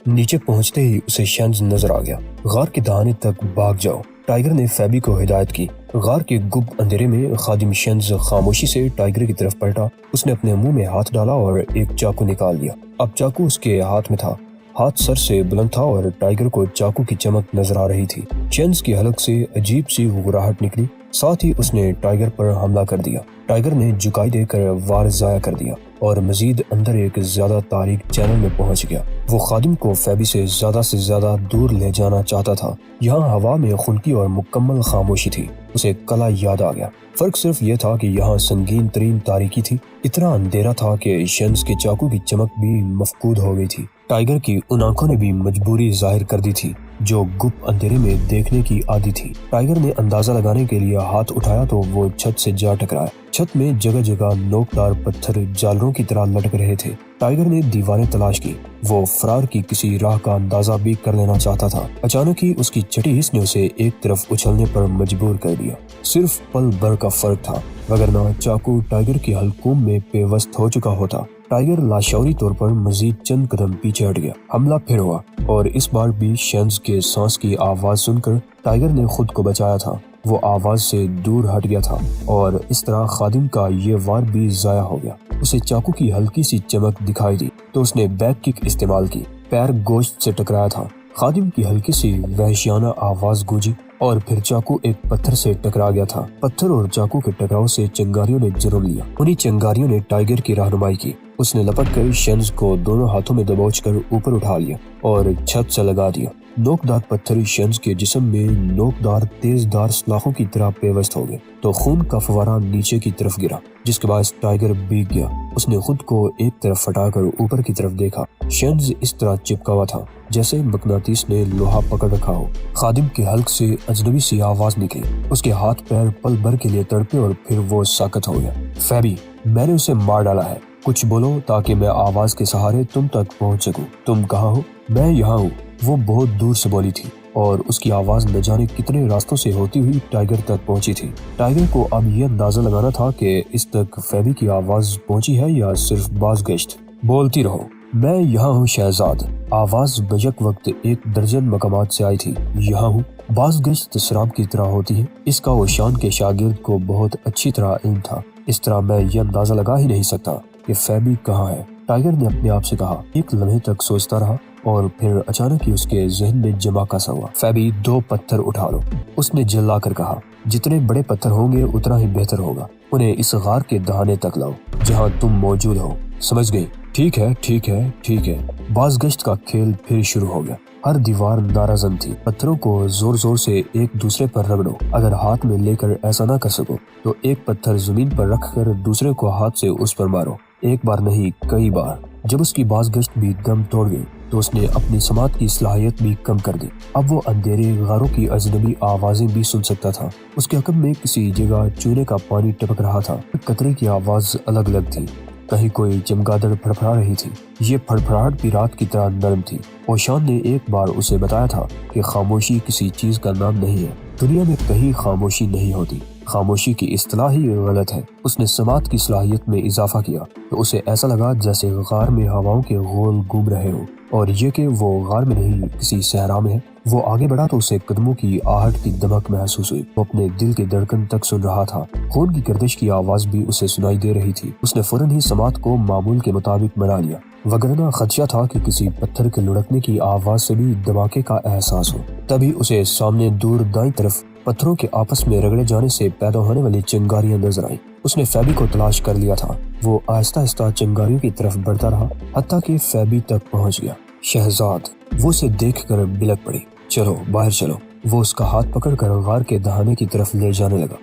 نیچے پہنچتے ہی اسے شینز نظر آ گیا۔ غار کے دہانے تک بھاگ جاؤ، ٹائیگر نے فیبی کو ہدایت کی۔ غار کے گپ اندھیرے میں خادم شینز خاموشی سے ٹائیگر کی طرف پلٹا۔ اس نے اپنے منہ میں ہاتھ ڈالا اور ایک چاقو نکال لیا۔ اب چاقو اس کے ہاتھ میں تھا، ہاتھ سر سے بلند تھا اور ٹائیگر کو چاقو کی چمک نظر آ رہی تھی۔ شینز کی حلق سے عجیب سی گھبراہٹ نکلی، ساتھ ہی اس نے ٹائیگر پر حملہ کر دیا۔ ٹائیگر نے جھکائی دے کر وار ضائع کر دیا اور مزید اندر ایک زیادہ تاریک چینل میں پہنچ گیا۔ وہ خادم کو فیبی سے زیادہ دور لے جانا چاہتا تھا۔ یہاں ہوا میں خنکی اور مکمل خاموشی تھی۔ اسے قلعہ یاد آ گیا۔ فرق صرف یہ تھا کہ یہاں سنگین ترین تاریکی تھی۔ اتنا اندھیرا تھا کہ شینز کے چاقو کی چمک بھی مفقود ہو گئی تھی۔ ٹائیگر کی ان آنکھوں نے بھی مجبوری ظاہر کر دی تھی جو گپ اندھیرے میں دیکھنے کی عادی تھی۔ ٹائیگر نے اندازہ لگانے کے لیے ہاتھ اٹھایا تو وہ چھت سے جا ٹکرایا۔ چھت میں جگہ جگہ نوکدار پتھر جالروں کی طرح لٹک رہے تھے۔ ٹائیگر نے دیواریں تلاش کی، وہ فرار کی کسی راہ کا اندازہ بھی کر لینا چاہتا تھا۔ اچانک ہی اس کی چھٹی حص نے اسے ایک طرف اچھلنے پر مجبور کر دیا۔ صرف پل بھر کا فرق تھا، وگرنہ چاقو ٹائیگر کے حلقوم میں پیوست ہو چکا ہوتا۔ ٹائیگر لاشعوری طور پر مزید چند قدم پیچھے ہٹ گیا۔ حملہ پھر ہوا اور اس بار بھی شینز کے سانس کی آواز سن کر ٹائیگر نے خود کو بچایا تھا۔ وہ آواز سے دور ہٹ گیا تھا اور اس طرح خادم کا یہ وار بھی ضائع ہو گیا۔ اسے چاقو کی ہلکی سی چمک دکھائی دی تو اس نے بیک کک استعمال کی۔ پیر گوشت سے ٹکرایا تھا۔ خادم کی ہلکی سی وحشیانہ آواز گونجی اور پھر چاقو ایک پتھر سے ٹکرا گیا تھا۔ پتھر اور چاقو کے ٹکراؤ سے چنگاریوں نے جنم لیا۔ انہی چنگاریوں نے ٹائیگر کی رہنمائی کی۔ اس نے لپک کر شینز کو دونوں ہاتھوں میں دبوچ کر اوپر اٹھا لیا اور چھت سے لگا دیا۔ نوکدار پتھر شینز کے جسم میں نوکدار تیز دار سلاخوں کی طرح پیوست ہو گئے تو خون کا فوارہ نیچے کی طرف گرا، جس کے باعث ٹائیگر بھیگ گیا۔ اس نے خود کو ایک طرف ہٹا کر اوپر کی طرف دیکھا۔ شینز اس طرح چپکا ہوا تھا جیسے مقناطیس نے لوہا پکڑ رکھا ہو۔ خادم کے حلق سے اجنبی سی آواز نکلی۔ اس کے ہاتھ پیر پل بھر کے لیے تڑپے اور پھر وہ ساکت ہو گیا۔ فیبی، میں نے اسے مار ڈالا ہے، کچھ بولو تاکہ میں آواز کے سہارے تم تک پہنچ سکوں۔ تم کہاں ہو؟ میں یہاں ہوں، وہ بہت دور سے بولی تھی اور اس کی آواز نہ جانے کتنے راستوں سے ہوتی ہوئی ٹائیگر تک پہنچی تھی۔ ٹائیگر کو اب یہ اندازہ لگانا تھا کہ اس تک فیبی کی آواز پہنچی ہے یا صرف باز گشت۔ بولتی رہو، میں یہاں ہوں شہزاد۔ آواز بیک وقت 1 درجن مقامات سے آئی تھی۔ یہاں ہوں۔ باز گشت سراب کی طرح ہوتی ہے۔ اس کا اوشان کے شاگرد کو بہت اچھی طرح علم تھا۔ اس طرح میں یہ اندازہ لگا ہی نہیں سکتا کہ فیبی کہاں ہے۔ ٹائیگر نے اپنے آپ سے کہا۔ ایک لمحے تک سوچتا رہا اور پھر اچانک ہی اس کے ذہن میں جمع کسا ہوا۔ فیبی، 2 پتھر اٹھا لو، اس نے جلا کر کہا۔ جتنے بڑے پتھر ہوں گے اتنا ہی بہتر ہوگا۔ انہیں اس غار کے دہانے تک لاؤ جہاں تم موجود ہو، سمجھ گئی؟ ٹھیک ہے ٹھیک ہے ٹھیک ہے۔ باز گشت کا کھیل پھر شروع ہو گیا۔ ہر دیوار نارازن تھی۔ پتھروں کو زور زور سے ایک دوسرے پر رگڑو۔ اگر ہاتھ میں لے کر ایسا نہ کر سکو تو ایک پتھر زمین پر رکھ کر دوسرے کو ہاتھ سے اس پر مارو، ایک بار نہیں کئی بار۔ جب اس کی باز گشت بھی دم توڑ گئی تو اس نے اپنی سماعت کی صلاحیت بھی کم کر دی۔ اب وہ اندھیرے غاروں کی اجنبی آوازیں بھی سن سکتا تھا۔ اس کے عقب میں کسی جگہ چونے کا پانی ٹپک رہا تھا۔ قطرے کی آواز الگ الگ تھی، کہیں کوئی چمگادڑ پھڑپھڑا رہی تھی۔ یہ پھڑپھڑاہٹ بھی رات کی طرح نرم تھی۔ اوشان نے ایک بار اسے بتایا تھا کہ خاموشی کسی چیز کا نام نہیں ہے۔ دنیا میں کہیں خاموشی نہیں ہوتی، خاموشی کی اصطلاح ہی غلط ہے۔ اس نے سماعت کی صلاحیت میں اضافہ کیا تو اسے ایسا لگا جیسے غار میں ہواؤں کے غول گھوم رہے ہوں، اور یہ کہ وہ غار میں نہیں کسی صحرا میں ہے۔ وہ آگے بڑھا تو اسے قدموں کی آہٹ کی دمک محسوس ہوئی۔ وہ اپنے دل کے دھڑکن تک سن رہا تھا۔ خون کی گردش کی آواز بھی اسے سنائی دے رہی تھی۔ اس نے فوراً ہی سماعت کو معمول کے مطابق بنا لیا، وگرنہ خدشہ تھا کہ کسی پتھر کے لڑکنے کی آواز سے بھی دھماکے کا احساس ہو۔ تبھی اسے سامنے دور دائیں طرف پتھروں کے آپس میں رگڑے جانے سے پیدا ہونے والی چنگاریاں نظر آئیں۔ اس نے فیبی کو تلاش کر لیا تھا۔ وہ آہستہ آہستہ چنگاریوں کی طرف بڑھتا رہا حتیٰ کہ فیبی تک پہنچ گیا۔ شہزاد، وہ اسے دیکھ کر بلک پڑی۔ چلو باہر چلو۔ وہ اس کا ہاتھ پکڑ کر غار کے دہانے کی طرف لے جانے لگا۔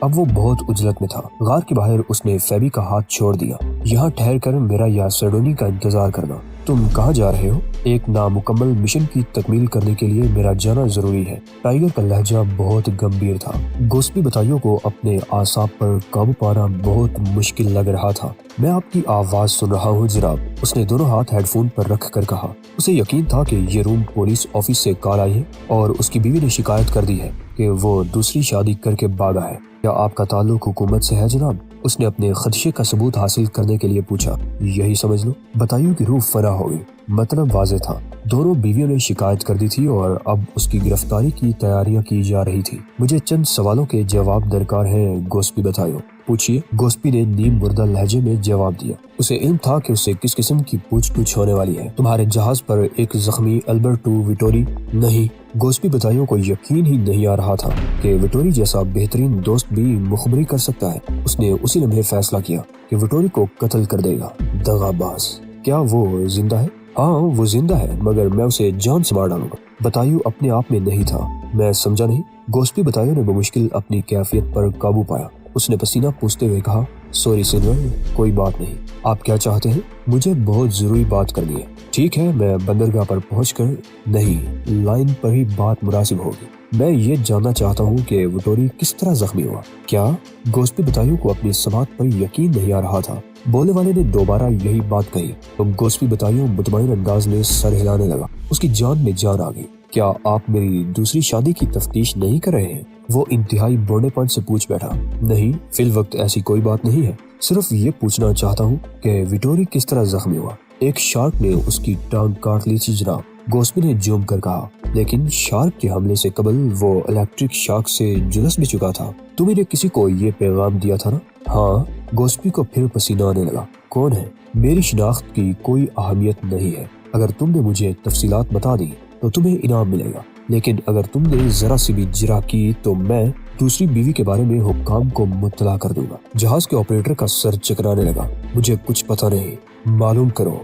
اب وہ بہت عجلت میں تھا۔ غار کے باہر اس نے فیبی کا ہاتھ چھوڑ دیا۔ یہاں ٹھہر کر میرا یا سیڈونی کا انتظار کرنا۔ تم کہاں جا رہے ہو؟ ایک نامکمل مشن کی تکمیل کرنے کے لیے میرا جانا ضروری ہے۔ ٹائیگر کا لہجہ بہت گمبھیر تھا۔ گوسپی بتائیوں کو اپنے اعصاب پر قابو پانا بہت مشکل لگ رہا تھا۔ میں آپ کی آواز سن رہا ہوں جناب، اس نے دونوں ہاتھ ہیڈ فون پر رکھ کر کہا۔ اسے یقین تھا کہ یہ روم پولیس آفس سے کال آئی ہے اور اس کی بیوی نے شکایت کر دی ہے کہ وہ دوسری شادی کر کے بھاگا ہے۔ کیا آپ کا تعلق حکومت سے ہے جناب؟ اس نے اپنے خدشے کا ثبوت حاصل کرنے کے لیے پوچھا۔ یہی سمجھ لو۔ بتائیوں کی روح فنا ہو گئی۔ مطلب واضح تھا، دونوں بیویوں نے شکایت کر دی تھی اور اب اس کی گرفتاری کی تیاریاں کی جا رہی تھی۔ مجھے چند سوالوں کے جواب درکار ہیں گوسپی بتائیو۔ پوچھیے، گوسپی نے نیم مردہ لہجے میں جواب دیا۔ اسے علم تھا کہ اسے کس قسم کی پوچھ گچھ ہونے والی ہے۔ تمہارے جہاز پر ایک زخمی البرٹو ویٹوری؟ نہیں، گوسپی بتائیو کو یقین ہی نہیں آ رہا تھا کہ ویٹوری جیسا بہترین دوست بھی مخبری کر سکتا ہے۔ اس نے اسی لمحے فیصلہ کیا کہ ویٹوری کو قتل کر دے گا۔ دغا باز، کیا وہ زندہ ہے؟ ہاں، وہ زندہ ہے، مگر میں اسے جان سے مار ڈالوں گا۔ بتائیو اپنے آپ میں نہیں تھا۔ میں سمجھا نہیں۔ گوسپی بتائیو نے بمشکل اپنی کیفیت پر قابو پایا۔ اس نے پسینہ پوچھتے ہوئے کہا، سوری سینور، کوئی بات نہیں۔ آپ کیا چاہتے ہیں؟ مجھے بہت ضروری بات کرنی ہے۔ ٹھیک ہے، میں بندرگاہ پر پہنچ کر، نہیں، لائن پر ہی بات مناسب ہوگی۔ میں یہ جاننا چاہتا ہوں کہ ویٹوری کس طرح زخمی ہوا۔ کیا؟ گوسپی بتائیو کو اپنی سماعت پر یقین نہیں آ رہا تھا۔ بولنے والے نے دوبارہ یہی بات کہی تو گوسپی بتائیو مطمئن انداز میں سر ہلانے لگا۔ اس کی جان میں جان آ گئی۔ کیا آپ میری دوسری شادی کی تفتیش نہیں کر رہے ہیں؟ وہ انتہائی بوڑھے پن سے پوچھ بیٹھا۔ نہیں، فی الوقت ایسی کوئی بات نہیں ہے۔ صرف یہ پوچھنا چاہتا ہوں کہ ویٹوری کس طرح زخمی ہوا۔ ایک شارک نے اس کی ٹانگ کاٹ لی تھی جناب، گوسپی نے جھوم کر کہا۔ لیکن شارک کے حملے سے قبل وہ الیکٹرک شاک سے جلس بھی چکا تھا۔ تم نے کسی کو یہ پیغام دیا تھا نا؟ ہاں۔ گوسپی کو پھر پسینہ آنے لگا۔ کون ہے؟ میری شناخت کی کوئی اہمیت نہیں ہے۔ اگر تم نے مجھے تفصیلات بتا دی تو تمہیں انعام ملے گا، لیکن اگر تم نے ذرا سی بھی جرا کی تو میں دوسری بیوی کے بارے میں حکام کو مطلع کر دوں گا۔ جہاز کے آپریٹر کا سر چکرانے لگا۔ مجھے کچھ پتہ نہیں۔ معلوم کرو۔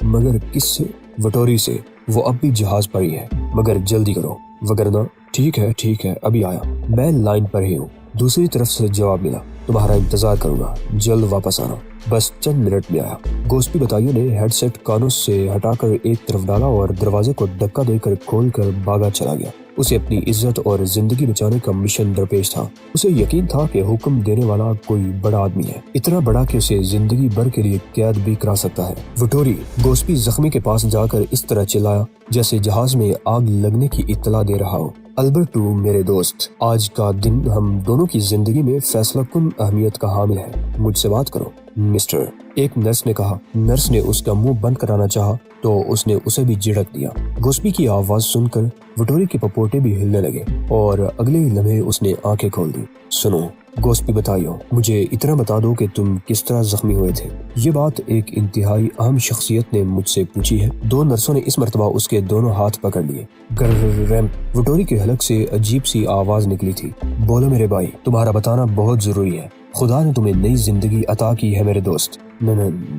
مگر کس سے؟ ویٹوری سے۔ وہ اب بھی جہاز پر ہی ہے، مگر جلدی کرو وگرنہ۔ ٹھیک ہے، ابھی آیا۔ میں لائن پر ہی ہوں۔ دوسری طرف سے جواب ملا، تمہارا انتظار کروں گا، جلد واپس آنا۔ بس چند منٹ میں آیا۔ گوسپی بتائیو نے ہیڈ سیٹ کانوں سے ہٹا کر ایک طرف ڈالا اور دروازے کو دھکا دے کر کھول کر بھاگا چلا گیا۔ اسے اپنی عزت اور زندگی بچانے کا مشن درپیش تھا۔ اسے یقین تھا کہ حکم دینے والا کوئی بڑا آدمی ہے، اتنا بڑا کہ اسے زندگی بھر کے لیے قید بھی کرا سکتا ہے۔ ویٹوری! گوسپی زخمی کے پاس جا کر اس طرح چلایا جیسے جہاز میں آگ لگنے کی اطلاع دے رہا ہو۔ البرٹو میرے دوست، آج کا دن ہم دونوں کی زندگی میں فیصلہ کن اہمیت کا حامل ہے۔ مجھ سے بات کرو مسٹر، ایک نرس نے کہا۔ نرس نے اس کا منہ بند کرانا چاہا تو اس نے اسے بھی جھڑک دیا۔ گوسپی کی آواز سن کر ویٹوری کے پپوٹے بھی ہلنے لگے اور اگلے ہی لمحے اس نے آنکھیں کھول دی۔ سنو گوسپی بتائیو، مجھے اتنا بتا دو کہ تم کس طرح زخمی ہوئے تھے۔ یہ بات ایک انتہائی اہم شخصیت نے مجھ سے پوچھی ہے۔ دو نرسوں نے اس مرتبہ اس کے دونوں ہاتھ پکڑ لیے۔ ویٹوری کے حلق سے عجیب سی آواز نکلی تھی۔ بولو میرے بھائی، تمہارا بتانا بہت ضروری ہے۔ خدا نے تمہیں نئی زندگی عطا کی ہے میرے دوست۔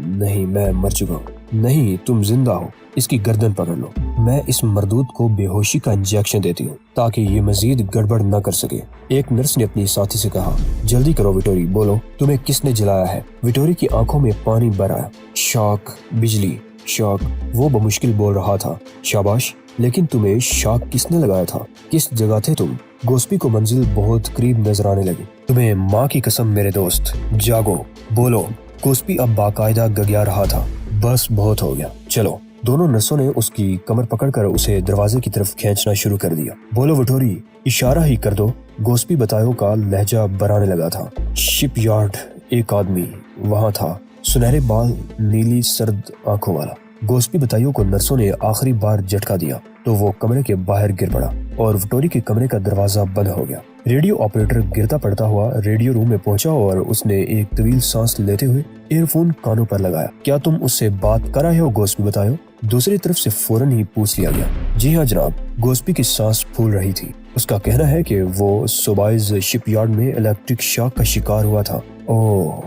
نہیں، میں مر چکا ہوں۔ نہیں، تم زندہ ہو۔ اس کی گردن پکڑ لو۔ میں اس مردود کو بے ہوشی کا انجیکشن دیتی ہوں تاکہ یہ مزید گڑبڑ نہ کر سکے۔ ایک نرس نے اپنی ساتھی سے کہا۔ جلدی کرو ویٹوری، بولو تمہیں کس نے جلایا ہے؟ ویٹوری کی آنکھوں میں پانی بھر آیا۔ شاک، بجلی، شاک، وہ بمشکل بول رہا تھا۔ شاباش، لیکن تمہیں شاک کس نے لگایا تھا؟ کس جگہ تھے تم؟ گوسپی کو منزل بہت قریب نظر آنے لگی۔ تمہیں ماں کی قسم میرے دوست، جاگو، بولو۔ گوسپی اب باقاعدہ گگیا رہا تھا۔ بس بہت ہو گیا، چلو۔ دونوں نرسوں نے اس کی کمر پکڑ کر اسے دروازے کی طرف کھینچنا شروع کر دیا۔ بولو ویٹوری، اشارہ ہی کر دو۔ گوسپی بتائیو کا لہجہ بھرانے لگا تھا۔ شپ یارڈ، ایک آدمی وہاں تھا، سنہرے بال، نیلی سرد آنکھوں والا۔ گوسپی بتائیو کو نرسوں نے آخری بار جھٹکا دیا تو وہ کمرے کے باہر گر پڑا اور ویٹوری کے کمرے کا دروازہ بند ہو گیا۔ ریڈیو آپریٹر گرتا پڑتا ہوا ریڈیو روم میں پہنچا اور اس نے ایک طویل سانس لیتے ہوئے ایئر فون کانوں پر لگایا۔ کیا تم اس سے بات کر رہے ہو گوسپی بتائیو؟ دوسری طرف سے فوراً ہی پوچھ لیا گیا۔ جی ہاں جناب۔ گوسپی کی سانس پھول رہی تھی۔ اس کا کہنا ہے کہ وہ سوبائز شپ یارڈ میں الیکٹرک شاک کا شکار ہوا تھا۔ اوہ۔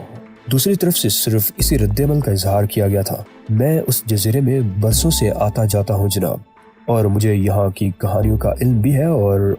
دوسری طرف سے صرف اسی رد عمل کا اظہار کیا گیا تھا۔ میں اس جزیرے میں برسوں سے آتا جاتا ہوں جناب، اور مجھے یہاں کی کہانیوں کا علم بھی ہے اور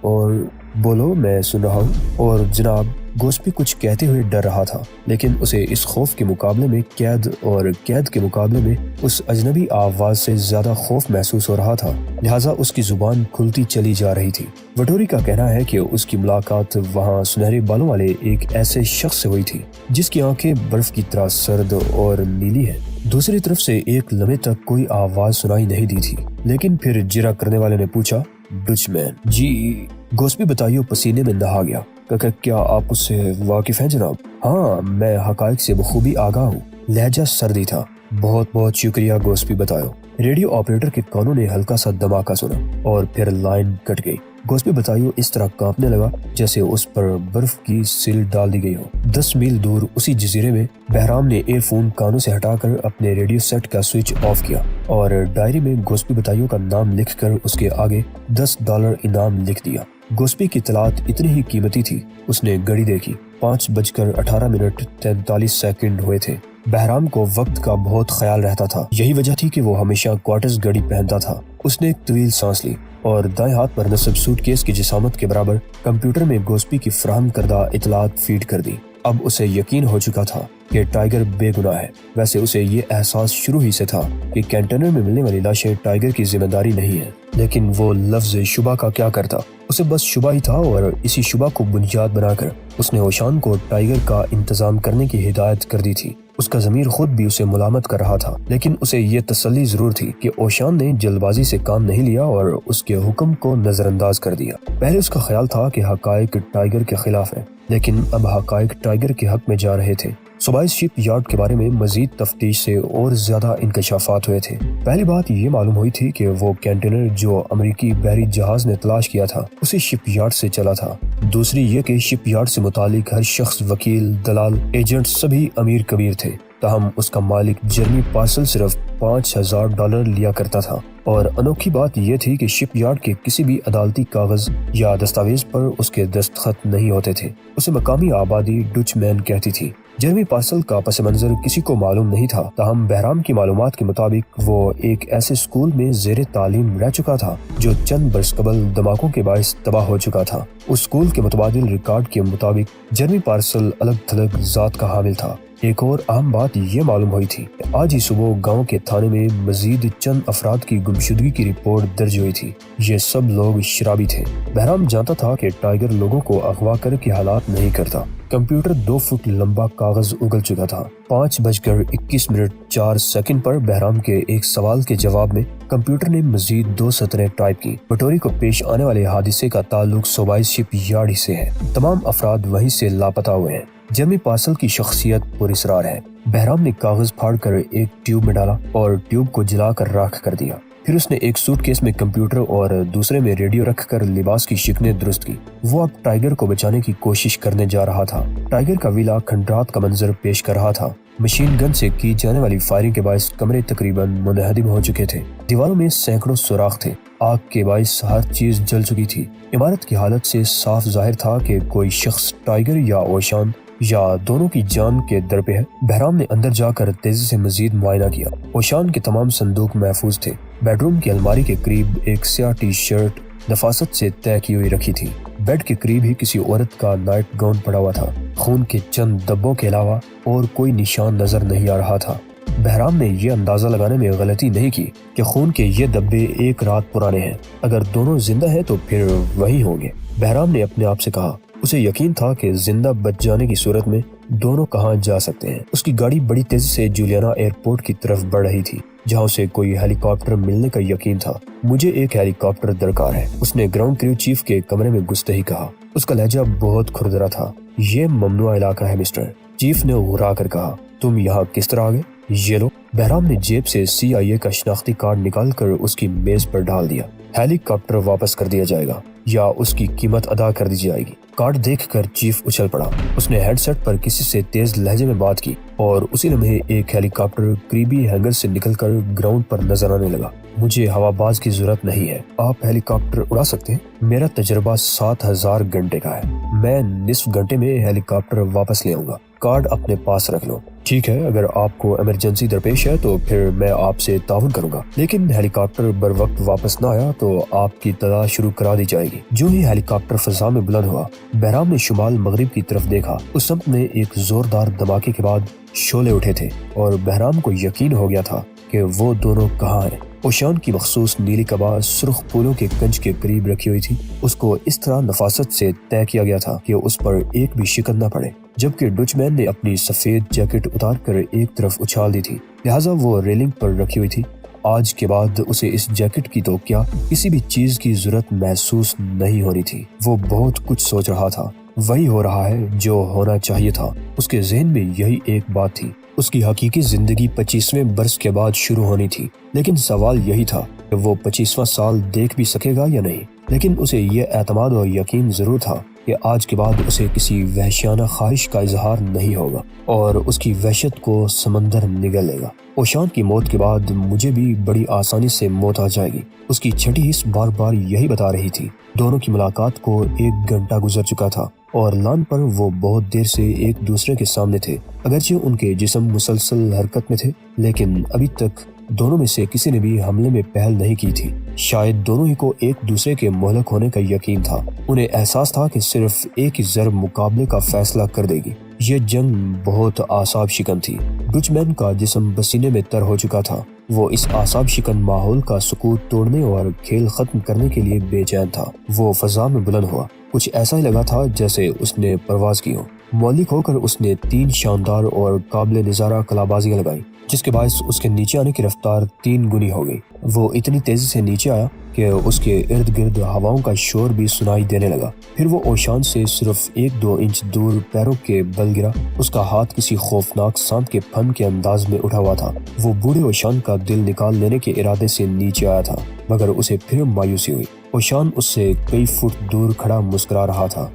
بولو، میں سن رہا ہوں۔ اور جناب، گوسپی کچھ کہتے ہوئے ڈر رہا تھا، لیکن اسے اس خوف کے مقابلے میں قید کے مقابلے میں اس اجنبی آواز سے زیادہ خوف محسوس ہو رہا تھا، لہٰذا اس کی زبان کھلتی چلی جا رہی تھی۔ ویٹوری کا کہنا ہے کہ اس کی ملاقات وہاں سنہرے بالوں والے ایک ایسے شخص سے ہوئی تھی جس کی آنکھیں برف کی طرح سرد اور نیلی ہیں۔ دوسری طرف سے ایک لمحے تک کوئی آواز سنائی نہیں دی تھی، لیکن پھر جرا کرنے والے نے پوچھا، ڈچ مین؟ جی۔ گوسپی بتائیو پسینے میں نہا گیا۔ کہ کیا آپ اس سے واقف ہیں جناب؟ ہاں، میں حقائق سے بخوبی آگاہ ہوں۔ لہجہ سردی تھا۔ بہت بہت شکریہ گوسپی بتایو۔ ریڈیو آپریٹر کے کانوں نے ہلکا سا دھماکہ سنا اور پھر لائن کٹ گئی۔ گوسپی بتایو اس طرح کانپنے لگا جیسے اس پر برف کی سیل ڈال دی گئی ہو۔ 10 میل دور اسی جزیرے میں بہرام نے ایئر فون کانوں سے ہٹا کر اپنے ریڈیو سیٹ کا سوئچ آف کیا اور ڈائری میں گوسپی بتایو کا نام لکھ کر اس کے آگے $10 انعام لکھ دیا۔ گوسپی کی اطلاعات اتنی ہی قیمتی تھی۔ اس نے گھڑی دیکھی۔ 5:18:43 ہوئے تھے۔ بہرام کو وقت کا بہت خیال رہتا تھا۔ یہی وجہ تھی کہ وہ ہمیشہ کوارٹرز گھڑی پہنتا تھا۔ اس نے ایک طویل سانس لی اور دائیں ہاتھ پر نصب سوٹ کیس کی جسامت کے برابر کمپیوٹر میں گوسپی کی فراہم کردہ اطلاعات فیڈ کر دی۔ اب اسے یقین ہو چکا تھا کہ ٹائیگر بے گناہ ہے۔ ویسے اسے یہ احساس شروع ہی سے تھا کہ کنٹینر میں ملنے والی لاشیں ٹائیگر کی ذمہ داری نہیں ہے، لیکن وہ لفظ شبہ کا کیا کرتا؟ اسے بس شبہ ہی تھا اور اسی شبہ کو بنیاد بنا کر اس نے اوشان کو ٹائیگر کا انتظام کرنے کی ہدایت کر دی تھی۔ اس کا ضمیر خود بھی اسے ملامت کر رہا تھا، لیکن اسے یہ تسلی ضرور تھی کہ اوشان نے جلد بازی سے کام نہیں لیا اور اس کے حکم کو نظر انداز کر دیا۔ پہلے اس کا خیال تھا کہ حقائق ٹائیگر کے خلاف ہیں، لیکن اب حقائق ٹائیگر کے حق میں جا رہے تھے۔ صوبائی شپ یارڈ کے بارے میں مزید تفتیش سے اور زیادہ انکشافات ہوئے تھے۔ پہلی بات یہ معلوم ہوئی تھی کہ وہ کنٹینر جو امریکی بحری جہاز نے تلاش کیا تھا اسی شپ یارڈ سے چلا تھا۔ دوسری یہ کہ شپ یارڈ سے متعلق ہر شخص، وکیل، دلال، ایجنٹ سبھی امیر کبیر تھے، تاہم اس کا مالک جرمی پارسل صرف $5000 لیا کرتا تھا۔ اور انوکھی بات یہ تھی کہ شپ یارڈ کے کسی بھی عدالتی کاغذ یا دستاویز پر اس کے دستخط نہیں ہوتے تھے۔ اسے مقامی آبادی ڈچ مین کہتی تھی۔ جرمی پارسل کا پس منظر کسی کو معلوم نہیں تھا، تاہم بہرام کی معلومات کے مطابق وہ ایک ایسے اسکول میں زیر تعلیم رہ چکا تھا جو چند برس قبل دھماکوں کے باعث تباہ ہو چکا تھا۔ اس اسکول کے متبادل ریکارڈ کے مطابق جرمی پارسل الگ تھلگ ذات کا حامل تھا۔ ایک اور اہم بات یہ معلوم ہوئی تھی کہ آج ہی صبح گاؤں کے تھانے میں مزید چند افراد کی گمشدگی کی رپورٹ درج ہوئی تھی۔ یہ سب لوگ شرابی تھے۔ بہرام جانتا تھا کہ ٹائیگر لوگوں کو اغوا کر کے حالات نہیں کرتا۔ کمپیوٹر 2 فٹ لمبا کاغذ اگل چکا تھا۔ 5:21:04 پر بہرام کے ایک سوال کے جواب میں کمپیوٹر نے مزید 2 سطریں ٹائپ کی۔ پٹوری کو پیش آنے والے حادثے کا تعلق صوبائی شپ یارڈ سے ہے۔ تمام افراد وہیں سے لاپتہ ہوئے ہیں۔ جرمی پارسل کی شخصیت پر اسرار ہے۔ بہرام نے کاغذ پھاڑ کر ایک ٹیوب میں ڈالا اور ٹیوب کو جلا کر راکھ کر دیا۔ پھر اس نے ایک سوٹ کیس میں کمپیوٹر اور دوسرے میں ریڈیو رکھ کر لباس کی شکنیں درست کی۔ وہ اب ٹائیگر کو بچانے کی کوشش کرنے جا رہا تھا۔ ٹائیگر کا ویلا کھنڈرات کا منظر پیش کر رہا تھا۔ مشین گن سے کی جانے والی فائرنگ کے باعث کمرے تقریباً منہدم ہو چکے تھے۔ دیواروں میں سینکڑوں سوراخ تھے۔ آگ کے باعث ہر چیز جل چکی تھی۔ عمارت کی حالت سے صاف ظاہر تھا کہ کوئی شخص ٹائیگر یا اوشان یا دونوں کی جان کے در پہ ہے۔ بہرام نے اندر جا کر تیزی سے مزید معائنہ کیا۔ اوشان کے تمام صندوق محفوظ تھے۔ بیڈ روم کی الماری کے قریب ایک سیاہ ٹی شرٹ نفاست سے طے کی ہوئی رکھی تھی۔ بیڈ کے قریب ہی کسی عورت کا نائٹ گاؤن پڑا ہوا تھا۔ خون کے چند دبوں کے علاوہ اور کوئی نشان نظر نہیں آ رہا تھا۔ بہرام نے یہ اندازہ لگانے میں غلطی نہیں کی کہ خون کے یہ دبے 1 رات پرانے ہیں۔ اگر دونوں زندہ ہیں تو پھر وہی ہوں گے، بہرام نے اپنے آپ سے کہا۔ اسے یقین تھا کہ زندہ بچ جانے کی صورت میں دونوں کہاں جا سکتے ہیں۔ اس کی گاڑی بڑی تیزی سے جولیانا ایئرپورٹ کی طرف بڑھ رہی تھی، جہاں اسے کوئی ہیلی کاپٹر ملنے کا یقین تھا۔ مجھے ایک ہیلی کاپٹر درکار ہے، اس نے گراؤنڈ کریو چیف کے کمرے میں گھستے ہی کہا۔ اس کا لہجہ بہت کھردرا تھا۔ یہ ممنوع علاقہ ہے مسٹر، چیف نے غرا کر کہا۔ تم یہاں کس طرح آ گئے؟ یہ لو۔ بہرام نے جیب سے CIA کا شناختی کارڈ نکال کر اس کی میز پر ڈال دیا۔ ہیلی کاپٹر واپس کر دیا جائے گا یا اس کی قیمت ادا کر دی جائے گی۔ کارڈ دیکھ کر چیف اچھل پڑا۔ اس نے ہیڈ سیٹ پر کسی سے تیز لہجے میں بات کی اور اسی لمحے ایک ہیلی کاپٹر قریبی ہینگر سے نکل کر گراؤنڈ پر نظر آنے لگا۔ مجھے ہوا باز کی ضرورت نہیں ہے، آپ ہیلی کاپٹر اڑا سکتے ہیں؟ میرا تجربہ 7000 گھنٹے کا ہے، میں نصف گھنٹے میں ہیلی کاپٹر واپس لے آؤں گا۔ کارڈ اپنے پاس رکھ لو۔ ٹھیک ہے، اگر آپ کو ایمرجنسی درپیش ہے تو پھر میں آپ سے تعاون کروں گا، لیکن ہیلی کاپٹر بر وقت واپس نہ آیا تو آپ کی تلاش شروع کرا دی جائے گی۔ جو ہی ہیلی کاپٹر فضا میں بلند ہوا، بہرام نے شمال مغرب کی طرف دیکھا۔ اس سمت میں ایک زوردار دھماکے کے بعد شعلے اٹھے تھے اور بہرام کو یقین ہو گیا تھا کہ وہ دونوں کہاں ہیں۔ اوشان کی مخصوص نیلی قبا سرخ پھولوں کے کنچ کے قریب رکھی ہوئی تھی۔ اس کو اس طرح نفاست سے طے کیا گیا تھا کہ اس پر ایک بھی شکن نہ پڑے، جبکہ ڈچ مین نے اپنی سفید جیکٹ اتار کر ایک طرف اچھال دی تھی، لہٰذا وہ ریلنگ پر رکھی ہوئی تھی۔ آج کے بعد اسے اس جیکٹ کی تو کیا کسی بھی چیز کی ضرورت محسوس نہیں ہونی تھی۔ وہ بہت کچھ سوچ رہا تھا۔ وہی ہو رہا ہے جو ہونا چاہیے تھا۔ اس کے ذہن میں یہی ایک بات تھی۔ اس کی حقیقی زندگی 25ویں برس کے بعد شروع ہونی تھی، لیکن سوال یہی تھا کہ وہ 25واں سال دیکھ بھی سکے گا یا نہیں۔ لیکن اسے یہ اعتماد اور یقین ضرور تھا کہ آج کے بعد اسے کسی وحشیانہ خواہش کا اظہار نہیں ہوگا اور اس کی وحشت کو سمندر نگل لے گا۔ اوشان کی موت کے بعد مجھے بھی بڑی آسانی سے موت آ جائے گی، اس کی چھٹی حص بار بار یہی بتا رہی تھی۔ دونوں کی ملاقات کو 1 گھنٹہ گزر چکا تھا اور لان پر وہ بہت دیر سے ایک دوسرے کے سامنے تھے۔ اگرچہ ان کے جسم مسلسل حرکت میں تھے، لیکن ابھی تک دونوں میں سے کسی نے بھی حملے میں پہل نہیں کی تھی۔ شاید دونوں ہی کو ایک دوسرے کے مہلک ہونے کا یقین تھا۔ انہیں احساس تھا کہ صرف ایک ہی ضرب مقابلے کا فیصلہ کر دے گی۔ یہ جنگ بہت اعصاب شکن تھی۔ ڈچ مین کا جسم پسینے میں تر ہو چکا تھا۔ وہ اس اعصاب شکن ماحول کا سکوت توڑنے اور کھیل ختم کرنے کے لیے بے چین تھا۔ وہ فضا میں بلند ہوا۔ کچھ ایسا ہی لگا تھا جیسے اس نے پرواز کی ہو۔ مولک ہو کر اس نے 3 شاندار اور قابل نظارہ کلابازیاں لگائیں، جس کے باعث اس کے نیچے آنے کی رفتار 3 گنی ہو گئی۔ وہ اتنی تیزی سے نیچے آیا کہ اس کے ارد گرد ہواؤں کا شور بھی سنائی دینے لگا۔ پھر وہ اوشان سے صرف 1-2 انچ دور پیروں کے بل گرا۔ اس کا ہاتھ کسی خوفناک سانپ کے پھن کے انداز میں اٹھا ہوا تھا۔ وہ بوڑھے اوشان کا دل نکال لینے کے ارادے سے نیچے آیا تھا، مگر اسے پھر مایوسی ہوئی۔ اوشان اس سے کئی فٹ دور کھڑا مسکرا رہا تھا۔